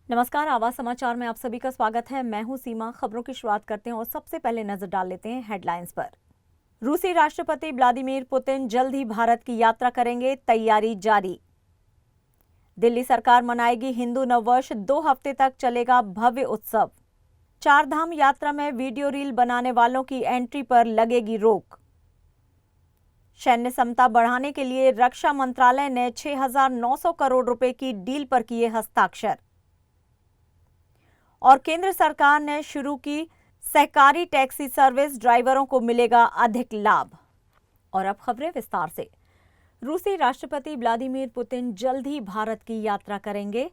नमस्कार, आवाज समाचार में आप सभी का स्वागत है। मैं हूं सीमा। खबरों की शुरुआत करते हैं और सबसे पहले नजर डाल लेते हैं हेडलाइंस पर। रूसी राष्ट्रपति व्लादिमीर पुतिन जल्द ही भारत की यात्रा करेंगे, तैयारी जारी। दिल्ली सरकार मनाएगी हिंदू नववर्ष, 2 हफ्ते तक चलेगा भव्य उत्सव। 4 धाम यात्रा में वीडियो रील बनाने वालों की एंट्री पर लगेगी रोक। सैन्य क्षमता बढ़ाने के लिए रक्षा मंत्रालय ने 6,900 करोड़ रुपए की डील पर किए हस्ताक्षर। और केंद्र सरकार ने शुरू की सहकारी टैक्सी सर्विस, ड्राइवरों को मिलेगा अधिक लाभ। और अब खबरें विस्तार से। रूसी राष्ट्रपति व्लादिमीर पुतिन जल्द ही भारत की यात्रा करेंगे।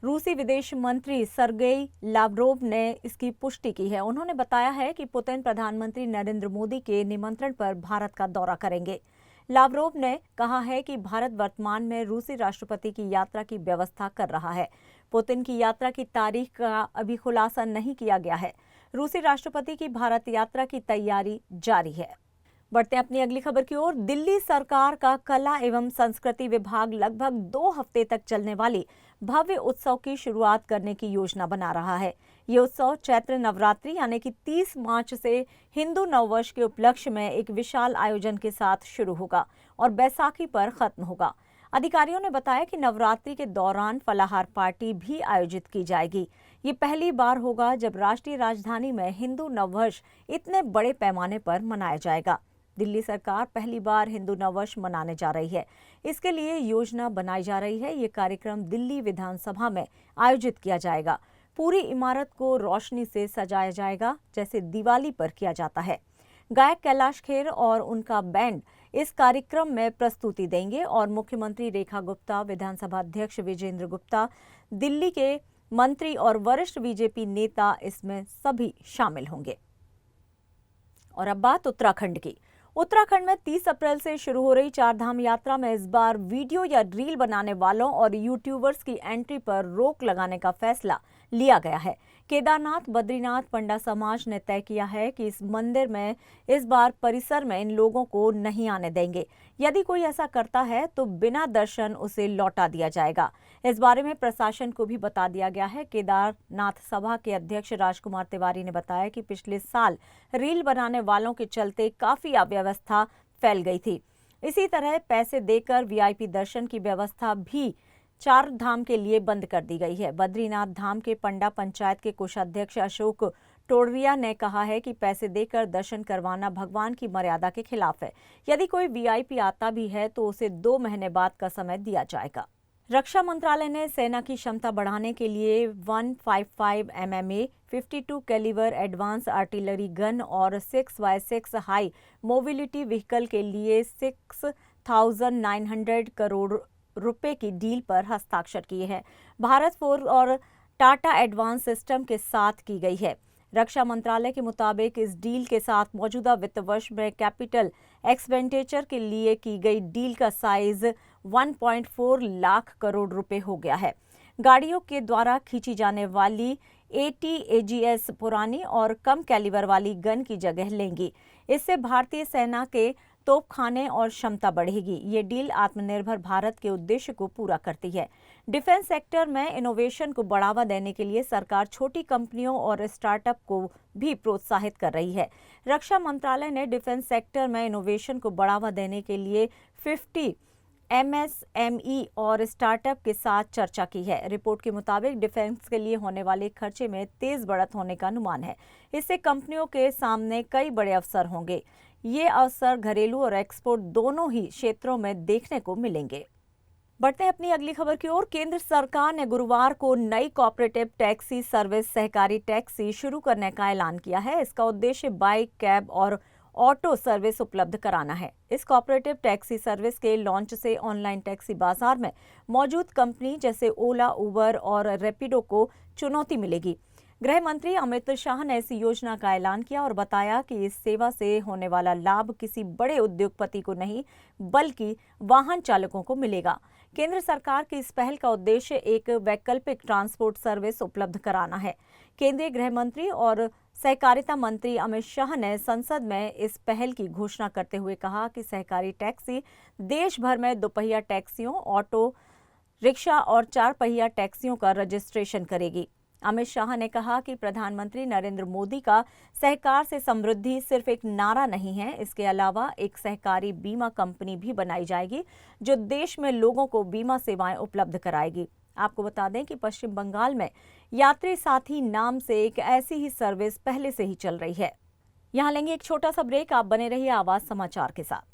रूसी विदेश मंत्री सर्गेई लावरोव ने इसकी पुष्टि की है। उन्होंने बताया है कि पुतिन प्रधानमंत्री नरेंद्र मोदी के निमंत्रण पर भारत का दौरा करेंगे। लावरोव ने कहा है कि भारत वर्तमान में रूसी राष्ट्रपति की यात्रा की व्यवस्था कर रहा है। पुतिन की यात्रा की तारीख का अभी खुलासा नहीं किया गया है। रूसी राष्ट्रपति की भारत यात्रा की तैयारी जारी है। बढ़ते हैं अपनी अगली खबर की ओर। दिल्ली सरकार का कला एवं संस्कृति विभाग लगभग 2 हफ्ते तक चलने वाली भव्य उत्सव की शुरुआत करने की योजना बना रहा है। ये उत्सव चैत्र नवरात्रि यानी कि 30 मार्च से हिंदू नववर्ष के उपलक्ष्य में एक विशाल आयोजन के साथ शुरू होगा और बैसाखी पर खत्म होगा। अधिकारियों ने बताया कि नवरात्रि के दौरान फलाहार पार्टी भी आयोजित की जाएगी। ये पहली बार होगा जब राष्ट्रीय राजधानी में हिंदू नववर्ष इतने बड़े पैमाने पर मनाया जाएगा। दिल्ली सरकार पहली बार हिंदू नववर्ष मनाने जा रही है। इसके लिए योजना बनाई जा रही है। ये कार्यक्रम दिल्ली विधानसभा में आयोजित किया जाएगा। पूरी इमारत को रोशनी से सजाया जाएगा, जैसे दिवाली पर किया जाता है। गायक कैलाश खेर और उनका बैंड इस कार्यक्रम में प्रस्तुति देंगे और मुख्यमंत्री रेखा गुप्ता, विधानसभा अध्यक्ष विजेंद्र गुप्ता, दिल्ली के मंत्री और वरिष्ठ बीजेपी नेता इसमें सभी शामिल होंगे। और अब बात उत्तराखंड की। उत्तराखंड में 30 अप्रैल से शुरू हो रही 4 धाम यात्रा में इस बार वीडियो या रील बनाने वालों और यूट्यूबर्स की एंट्री पर रोक लगाने का फैसला लिया गया है। केदारनाथ बद्रीनाथ पंडा समाज ने तय किया है कि इस मंदिर में इस बार परिसर में इन लोगों को नहीं आने देंगे। यदि कोई ऐसा करता है तो बिना दर्शन उसे लौटा दिया जाएगा। इस बारे में प्रशासन को भी बता दिया गया है। केदारनाथ सभा के अध्यक्ष राजकुमार तिवारी ने बताया कि पिछले साल रील बनाने वालों के चलते काफी अव्यवस्था फैल गई थी। इसी तरह पैसे देकर वीआईपी दर्शन की व्यवस्था भी 4 धाम के लिए बंद कर दी गई है। बद्रीनाथ धाम के पंडा पंचायत के कोषाध्यक्ष अशोक टोडरिया ने कहा है कि पैसे देकर दर्शन करवाना भगवान की मर्यादा के खिलाफ है। यदि कोई वीआईपी आता भी है तो उसे 2 महीने बाद का समय दिया जाएगा। रक्षा मंत्रालय ने सेना की क्षमता बढ़ाने के लिए 155 MMA 52 calibre advance artillery gun और 6x6 हाई मोबिलिटी व्हीकल के लिए 6,900 करोड़ रुपए की डील पर हस्ताक्षर किए हैं। भारत फोर्ज और टाटा एडवांस सिस्टम के साथ की गई है। रक्षा मंत्रालय के मुताबिक इस डील के साथ मौजूदा वित्त वर्ष में कैपिटल एक्सपेंडिचर के लिए की गई डील का साइज 1.4 लाख करोड़ रुपए हो गया है। गाड़ियों के द्वारा खींची जाने वाली AT-AGS पुरानी और कम कैलिबर वाली गन की जगह लेंगी। इससे भारतीय सेना के तोपखाने और क्षमता बढ़ेगी। ये डील आत्मनिर्भर भारत के उद्देश्य को पूरा करती है। डिफेंस सेक्टर में इनोवेशन को बढ़ावा देने के लिए सरकार छोटी कंपनियों और स्टार्टअप को भी प्रोत्साहित कर रही है। रक्षा मंत्रालय ने डिफेंस सेक्टर में इनोवेशन को बढ़ावा देने के लिए 50 MSME और स्टार्टअप के साथ चर्चा की है। रिपोर्ट के मुताबिक डिफेंस के लिए होने वाले खर्चे में तेज बढ़त होने का अनुमान है। इससे कंपनियों के सामने कई बड़े अवसर होंगे। ये अवसर घरेलू और एक्सपोर्ट दोनों ही क्षेत्रों में देखने को मिलेंगे। बढ़ते हैं अपनी अगली खबर की ओर। केंद्र सरकार ने गुरुवार को नई कोऑपरेटिव टैक्सी सर्विस सहकारी टैक्सी शुरू करने का ऐलान किया है। इसका उद्देश्य बाइक, कैब और ऑटो सर्विस उपलब्ध कराना है। इस कोऑपरेटिव टैक्सी सर्विस के लॉन्च से ऑनलाइन टैक्सी बाजार में मौजूद कंपनी जैसे ओला, उबर और रैपिडो को चुनौती मिलेगी। गृह मंत्री अमित शाह ने इस योजना का ऐलान किया और बताया कि इस सेवा से होने वाला लाभ किसी बड़े उद्योगपति को नहीं, बल्कि वाहन चालकों को मिलेगा। केंद्र सरकार की इस पहल का उद्देश्य एक वैकल्पिक ट्रांसपोर्ट सर्विस उपलब्ध कराना है। केंद्रीय गृह मंत्री और सहकारिता मंत्री अमित शाह ने संसद में इस पहल की घोषणा करते हुए कहा कि सहकारी टैक्सी देश भर में दोपहिया टैक्सियों, ऑटो रिक्शा और 4 पहिया टैक्सियों का रजिस्ट्रेशन करेगी। अमित शाह ने कहा कि प्रधानमंत्री नरेंद्र मोदी का सहकार से समृद्धि सिर्फ एक नारा नहीं है, इसके अलावा एक सहकारी बीमा कंपनी भी बनाई जाएगी जो देश में लोगों को बीमा सेवाएं उपलब्ध कराएगी। आपको बता दें कि पश्चिम बंगाल में यात्री साथी नाम से एक ऐसी ही सर्विस पहले से ही चल रही है। यहाँ लेंगे एक छोटा सा ब्रेक, आप बने रहिए आवाज समाचार के साथ।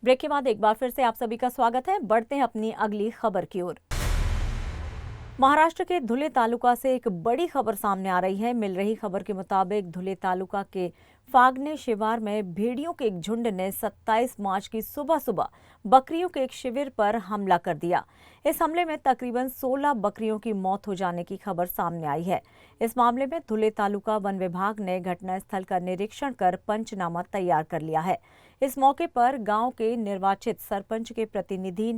ब्रेक के बाद एक बार फिर से आप सभी का स्वागत है। बढ़ते हैं अपनी अगली खबर की ओर। महाराष्ट्र के धुले तालुका से एक बड़ी खबर सामने आ रही है। मिल रही खबर के मुताबिक धुले तालुका के फागने शिवार में भेड़ियों के एक झुंड ने 27 मार्च की सुबह सुबह बकरियों के एक शिविर पर हमला कर दिया। इस हमले में तकरीबन 16 बकरियों की मौत हो जाने की खबर सामने आई है। इस मामले में धुले तालुका वन विभाग ने घटनास्थल का निरीक्षण कर पंचनामा तैयार कर लिया है। इस मौके पर गांव के निर्वाचित सरपंच के प्रतिनिधि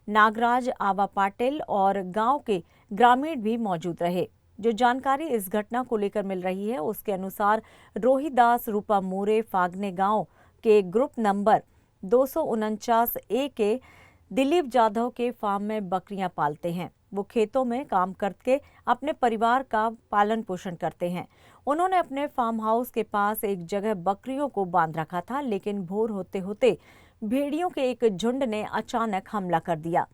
नागराज आवा पाटिल और गांव के ग्रामीण भी मौजूद रहे। जो जानकारी इस घटना को लेकर मिल रही है उसके अनुसार रोहिदास रूपा मोरे फागने गांव के ग्रुप नंबर 249 ए के दिलीप जाधव के फार्म में बकरियां पालते हैं। वो खेतों में काम करके अपने परिवार का पालन पोषण करते हैं। उन्होंने अपने फार्म हाउस के पास एक जगह बकरियों को बांध रखा था, लेकिन भोर होते होते भेड़ियों के एक झुंड ने अचानक हमला कर दिया।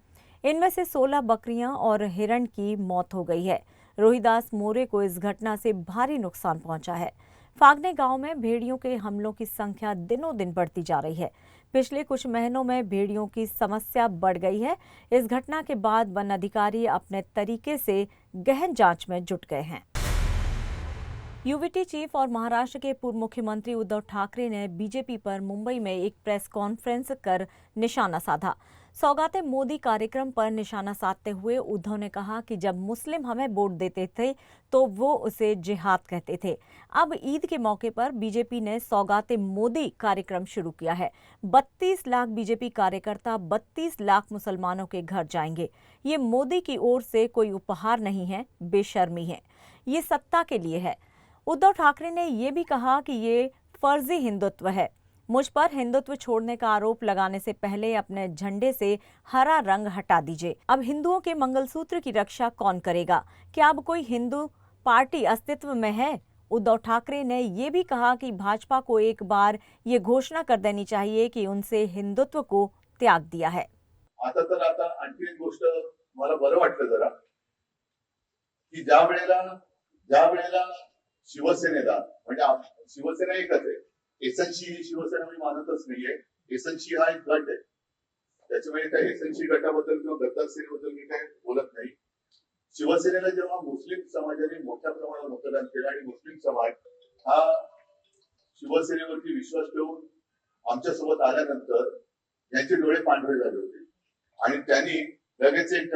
इनमें से 16 बकरियां और हिरण की मौत हो गई है। रोहिदास मोरे को इस घटना से भारी नुकसान पहुंचा है। फागने गांव में भेड़ियों के हमलों की संख्या दिनों दिन बढ़ती जा रही है। पिछले कुछ महीनों में भेड़ियों की समस्या बढ़ गई है। इस घटना के बाद वन अधिकारी अपने तरीके से गहन जांच में जुट गए हैं। यूवीटी चीफ और महाराष्ट्र के पूर्व मुख्यमंत्री उद्धव ठाकरे ने बीजेपी पर मुंबई में एक प्रेस कॉन्फ्रेंस कर निशाना साधा। सौगाते मोदी कार्यक्रम पर निशाना साधते हुए उद्धव ने कहा कि जब मुस्लिम हमें वोट देते थे तो वो उसे जिहाद कहते थे। अब ईद के मौके पर बीजेपी ने सौगाते मोदी कार्यक्रम शुरू किया है। 32 लाख बीजेपी कार्यकर्ता 32 लाख मुसलमानों के घर जाएंगे। ये मोदी की ओर से कोई उपहार नहीं है, बेशर्मी है। ये सत्ता के लिए है। उद्धव ठाकरे ने ये भी कहा कि ये फर्जी हिंदुत्व है। मुझ पर हिंदुत्व छोड़ने का आरोप लगाने से पहले अपने झंडे से हरा रंग हटा दीजिए। अब हिंदुओं के मंगलसूत्र की रक्षा कौन करेगा? क्या अब कोई हिंदू पार्टी अस्तित्व में है? उद्धव ठाकरे ने ये भी कहा कि भाजपा को एक बार ये घोषणा कर देनी चाहिए कि उनसे हिंदुत्व को त्याग दिया है। आता आणखी एक गोष्ट मला बरं वाटलं जरा की ज्या वेळेला शिवसेनेला म्हणजे शिवसेना एकच आहे, एसएनसी ही शिवसेना मी मानतच नाहीये। एसएनसी हा एक गट आहे, त्याच्यामुळे त्या एसएनसी गटाबद्दल किंवा गद्दार सेनेबद्दल मी काही बोलत नाही। शिवसेनेला जेव्हा मुस्लिम समाजाने मोठ्या प्रमाणात मतदान केलं आणि मुस्लिम समाज हा शिवसेनेवरती विश्वास ठेवून आमच्यासोबत आल्यानंतर यांचे डोळे पांढरे झाले होते आणि त्यांनी लगेच एक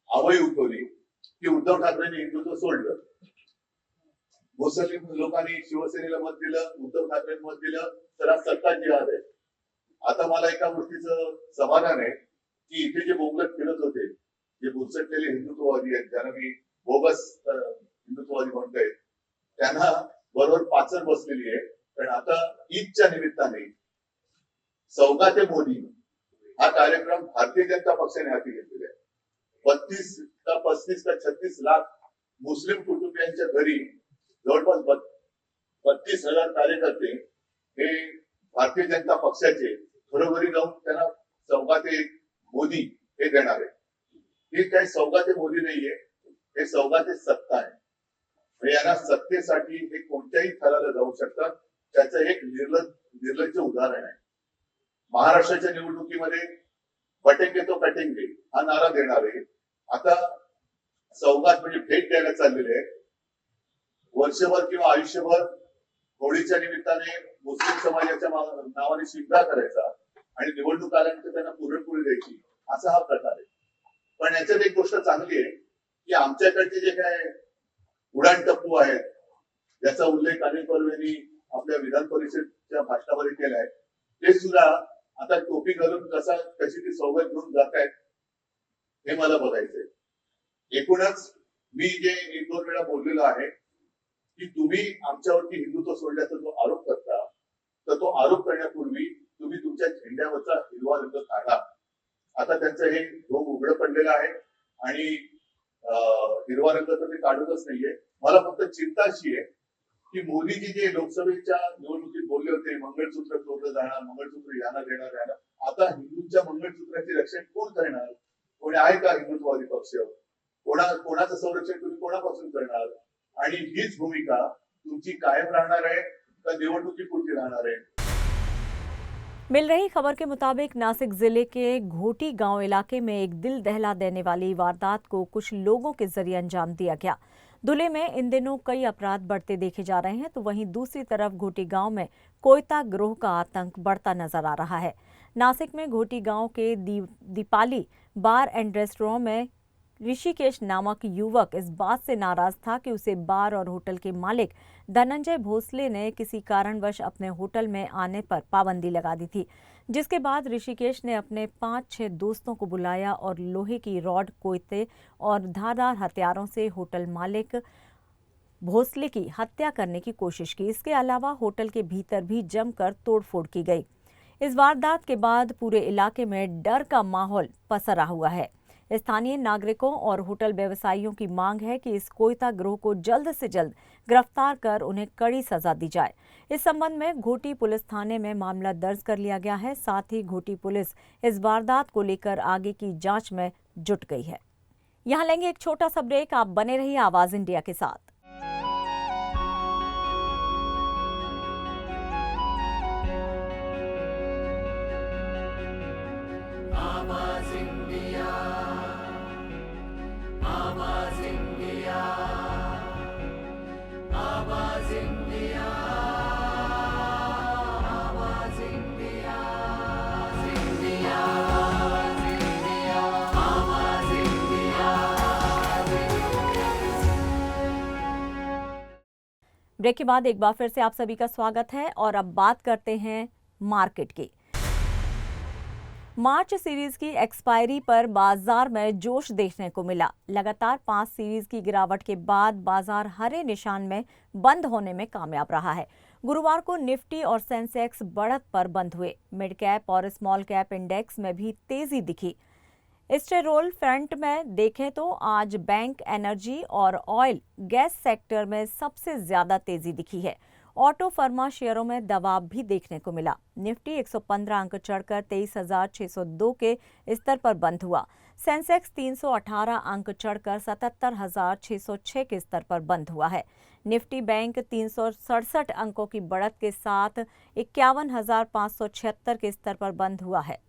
आवई उठवली की उद्धव ठाकरेंनी हिंदुत्व सोडलं। मुस्लिम लोकांनी शिवसेनेला मत दिलं, उद्धव ठाकरे मत दिलं, तर आज सत्ता जिहाद आहे। आता मला एका गोष्टीचं समाधान आहे की इथे जे बोगस फिरत होते, जे बुरसटलेले हिंदुत्ववादी आहेत, ज्यांना मी बोगस हिंदुत्ववादी म्हणतोय, त्यांना बरोबर पाचर बसलेली आहे। पण आता ईदच्या निमित्ताने सौगाते मोदी हा कार्यक्रम भारतीय जनता पक्षाने हाती घेतलेला आहे। 32 का 35 का 36 लाख मुस्लिम कुटुंबियांच्या घरी जवळपास 32,000 कार्यकर्ते हे भारतीय जनता पक्षाचे घरोघरी जाऊन त्यांना सौगाते मोदी हे देणार आहे। हे काही सौगाते मोदी नाहीये, हे सौगाते सत्ता आहे। म्हणजे यांना सत्तेसाठी हे कोणत्याही थराला जाऊ शकतात, त्याचं एक निर्लज्ज उदाहरण आहे। महाराष्ट्राच्या निवडणुकीमध्ये बटेंगे तो कटेंगे हा नारा देणारे आता सौगात म्हणजे भेट द्यायला चाललेले आहे। वर्षभर किंवा आयुष्यभर होळीच्या निमित्ताने मुस्लिम समाजाच्या नावाने शिंगा करायचा आणि निवडणूक आल्यानंतर त्यांना पुरणपोळी द्यायची, असा हा प्रकार आहे. पण याच्यात एक गोष्ट चांगली आहे की आमच्याकडचे जे काय उडाण टप्पू आहेत, ज्याचा उल्लेख अनिल पर्वेंनी आपल्या विधान परिषदेच्या भाषणामध्ये केलाय, ते सुद्धा आता टोपी घालून कशी ती सौगत घेऊन जात आहेत हे मला बघायचंय. एकूणच मी जे एक दोन वेळा बोललेलो आहे की तुम्ही आमच्यावरती हिंदुत्व सोडल्याचा जो आरोप करता, तर तो आरोप करण्यापूर्वी तुम्ही तुमच्या झेंड्यावरचा हिरवा रंग काढा. आता त्यांचं हे ढोंग उघडं पडलेलं आहे आणि हिरवा रंग तर ते काढतच नाहीये. मला फक्त चिंता अशी आहे की मोदीजी जे लोकसभेच्या निवडणुकीत बोलले होते, मंगळसूत्र चोरलं जाणार, मंगळसूत्र यांना देणार याला, आता हिंदूंच्या मंगळसूत्राचे रक्षण कोण करणार? कोणी आहे का हिंदुत्ववादी पक्ष? कोणाचं संरक्षण तुम्ही कोणापासून करणार? आणि हीच भूमिका तुमची कायम राहणार आहे का निवडणुकीपुरती राहणार आहे? मिल रही खबर के मुताबिक नासिक जिले के घोटी गांव इलाके में एक दिल दहला देने वाली वारदात को कुछ लोगों के जरिए अंजाम दिया गया। धुले में इन दिनों कई अपराध बढ़ते देखे जा रहे हैं, तो वहीं दूसरी तरफ घोटी गांव में कोयता गिरोह का आतंक बढ़ता नजर आ रहा है। नासिक में घोटी गांव के दीपाली बार एंड रेस्टोरेंट में ऋषिकेश नामक युवक इस बात से नाराज था कि उसे बार और होटल के मालिक धनंजय भोसले ने किसी कारणवश अपने होटल में आने पर पाबंदी लगा दी थी, जिसके बाद ऋषिकेश ने अपने 5-6 दोस्तों को बुलाया और लोहे की रॉड, कोयते और धारदार हथियारों से होटल मालिक भोसले की हत्या करने की कोशिश की। इसके अलावा होटल के भीतर भी जमकर तोड़फोड़ की गई। इस वारदात के बाद पूरे इलाके में डर का माहौल पसरा हुआ है। स्थानीय नागरिकों और होटल व्यवसायियों की मांग है कि इस कोयता गिरोह को जल्द से जल्द गिरफ्तार कर उन्हें कड़ी सजा दी जाए। इस संबंध में घोटी पुलिस थाने में मामला दर्ज कर लिया गया है। साथ ही घोटी पुलिस इस वारदात को लेकर आगे की जांच में जुट गई है। यहाँ लेंगे एक छोटा सा ब्रेक। आप बने रहिए आवाज इंडिया के साथ। ब्रेक के बाद एक बार फिर से आप सभी का स्वागत है और अब बात करते हैं मार्केट की। मार्च सीरीज की एक्सपायरी पर बाजार में जोश देखने को मिला। लगातार 5 सीरीज की गिरावट के बाद बाजार हरे निशान में बंद होने में कामयाब रहा है। गुरुवार को निफ्टी और सेंसेक्स बढ़त पर बंद हुए। मिड कैप और स्मॉल कैप इंडेक्स में भी तेजी दिखी। स्टेरोल फ्रंट में देखें तो आज बैंक, एनर्जी और ऑयल गैस सेक्टर में सबसे ज्यादा तेजी दिखी है। ऑटो फर्मा शेयरों में दबाव भी देखने को मिला। निफ्टी 115 अंक चढ़कर 23,602 के स्तर पर बंद हुआ। सेंसेक्स 318 अंक चढ़कर 77,606 के स्तर पर बंद हुआ है। निफ्टी बैंक 367 अंकों की बढ़त के साथ 51,576 के स्तर पर बंद हुआ है।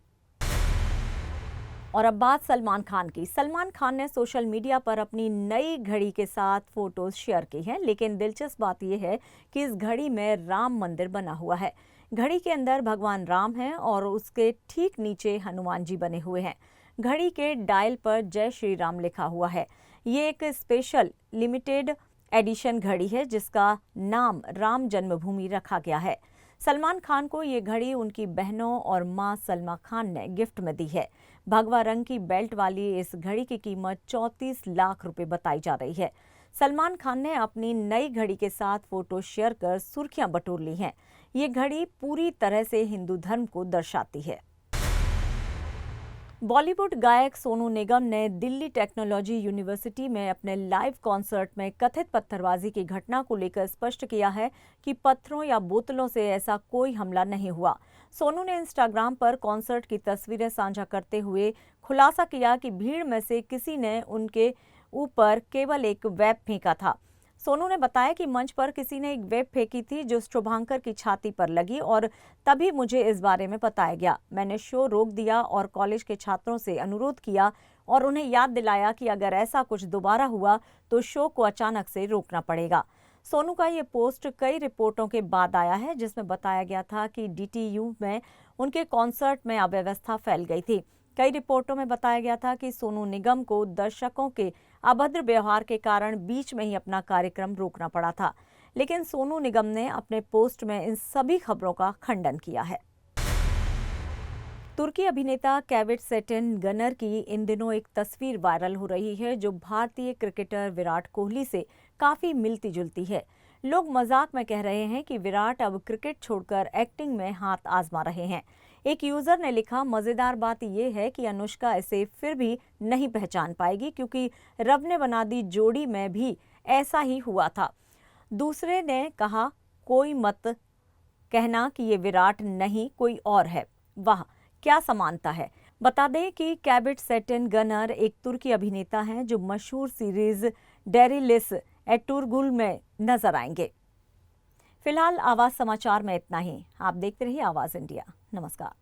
और अब बात सलमान खान की। सलमान खान ने सोशल मीडिया पर अपनी नई घड़ी के साथ फोटोज शेयर की हैं, लेकिन दिलचस्प बात यह है कि इस घड़ी में राम मंदिर बना हुआ है। घड़ी के अंदर भगवान राम हैं और उसके ठीक नीचे हनुमान जी बने हुए हैं। घड़ी के डायल पर जय श्री राम लिखा हुआ है। ये एक स्पेशल लिमिटेड एडिशन घड़ी है जिसका नाम राम जन्मभूमि रखा गया है। सलमान खान को ये घड़ी उनकी बहनों और मां सलमा खान ने गिफ्ट में दी है। भगवा रंग की बेल्ट वाली इस घड़ी की कीमत 34 लाख रुपए बताई जा रही है। सलमान खान ने अपनी नई घड़ी के साथ फोटो शेयर कर सुर्खियां बटोर ली हैं। ये घड़ी पूरी तरह से हिंदू धर्म को दर्शाती है। बॉलीवुड गायक सोनू निगम ने दिल्ली टेक्नोलॉजी यूनिवर्सिटी में अपने लाइव कॉन्सर्ट में कथित पत्थरबाजी की घटना को लेकर स्पष्ट किया है कि पत्थरों या बोतलों से ऐसा कोई हमला नहीं हुआ। सोनू ने इंस्टाग्राम पर कॉन्सर्ट की तस्वीरें साझा करते हुए खुलासा किया कि भीड़ में से किसी ने उनके ऊपर केवल एक वेब फेंका था। सोनू ने बताया कि मंच पर किसी ने एक वेब फेंकी थी जो शुभांकर की छाती पर लगी और तभी मुझे इस बारे में बताया गया। मैंने शो रोक दिया और कॉलेज के छात्रों से अनुरोध किया और उन्हें याद दिलाया कि अगर ऐसा कुछ दोबारा हुआ तो शो को अचानक से रोकना पड़ेगा। सोनू का ये पोस्ट कई रिपोर्टों के बाद आया है जिसमें बताया गया था कि DTU में उनके कॉन्सर्ट में अव्यवस्था फैल गई थी। कई रिपोर्टों में बताया गया था कि सोनू निगम को दर्शकों के अभद्र व्यवहार के कारण बीच में ही अपना कार्यक्रम रोकना पड़ा था, लेकिन सोनू निगम ने अपने पोस्ट में इन सभी खबरों का खंडन किया है। तुर्की अभिनेता कैविट सेटन गनर की इन दिनों एक तस्वीर वायरल हो रही है जो भारतीय क्रिकेटर विराट कोहली से काफी मिलती जुलती है। लोग मजाक में कह रहे हैं कि विराट अब क्रिकेट छोड़कर एक्टिंग में हाथ आजमा रहे हैं। एक यूजर ने लिखा, मजेदार बात यह है कि अनुष्का इसे फिर भी नहीं पहचान पाएगी क्योंकि रब ने बना दी जोड़ी में भी ऐसा ही हुआ था। दूसरे ने कहा, कोई मत कहना कि ये विराट नहीं कोई और है। वाह, क्या समानता है। बता दें कि कैविट सेटन गनर एक तुर्की अभिनेता हैं जो मशहूर सीरीज डेरिलिस एर्टुगरुल में नजर आएंगे। फिलहाल आवाज समाचार में इतना ही। आप देखते रहिए आवाज इंडिया। नमस्कार।